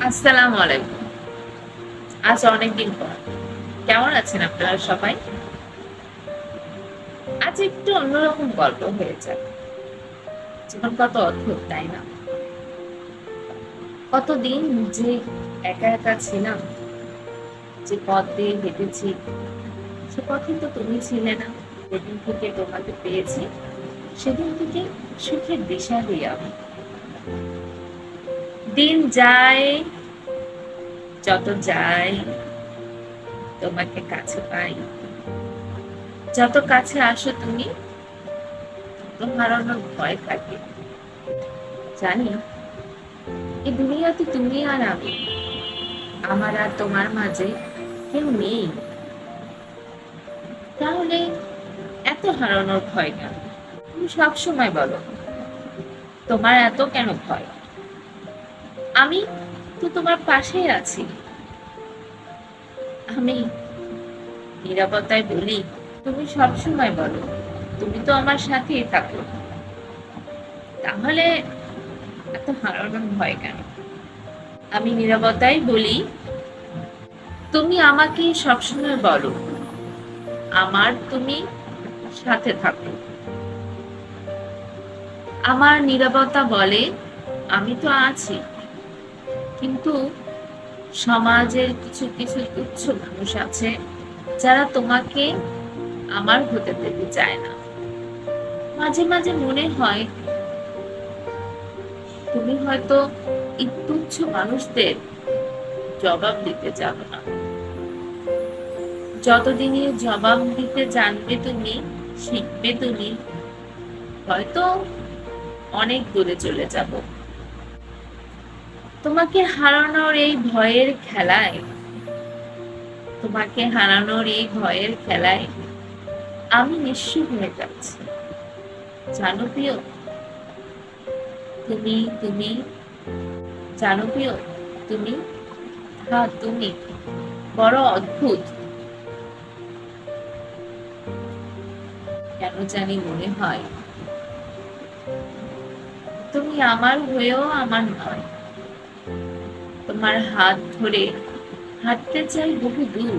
আসসালামু আলাইকুম। আজ অনেকদিন পর। কেমন আছেন আপনারা সবাই? আজ একটু অন্যরকম গল্প হয়ে যাক। জীবন কত অদ্ভুত, তাই না? কতদিন যে একা একা ছিলাম, যে পথ দিয়ে হেঁটেছি, সে পথে তো তুমি ছিলে না। যেদিন থেকে তোমাকে পেয়েছি, সেদিন থেকে সুখের দিশারি আমি। দিন যায়, যত যায়, তোমাকে কাছে পাই। যত কাছে আসো তুমি, তত হারানোর ভয় থাকে। জানি এই দুনিয়াতে তুমি আর আমি, আমার আর তোমার মাঝে কেউ নেই। তাহলে এত হারানোর ভয় কেন? তুমি সবসময় বলো, তোমার এত কেন ভয়? আমি তো তোমার পাশেই আছি। আমি নীরবতায় বলি, তুমি সবসময় বলো, তুমি তো আমার সাথেই থাকো। তাহলে এত হারানোর ভয় কেন? আমি নীরবতায় বলি, তুমি আমাকে সবসময় বলো, আমার তুমি সাথে থাকো। আমার নীরবতা বলে, আমি তো আছি, কিন্তু সমাজের কিছু কিছু তুচ্ছ মানুষ আছে যারা তোমাকে আমার হতে দিতে চায় না। মাঝে মাঝে মনে হয় তুমি হয়তো এই তুচ্ছ মানুষদের জবাব দিতে জানো না। যতদিনে জবাব দিতে জানবে তুমি, শিখবে তুমি, হয়তো অনেক দূরে চলে যাব। তোমাকে হারানোর এই ভয়ের খেলায়, তোমাকে হারানোর এই ভয়ের খেলায় আমি নিঃস্ব হয়ে যাচ্ছি। জানো প্রিয়, তুমি জানো প্রিয়, তুমি, হ্যাঁ তুমি বড় অদ্ভুত। কেন জানি মনে হয় তুমি আমার হয়েও আমার নয়। তোমার হাত ধরে হাঁটতে চাই বহু দূর।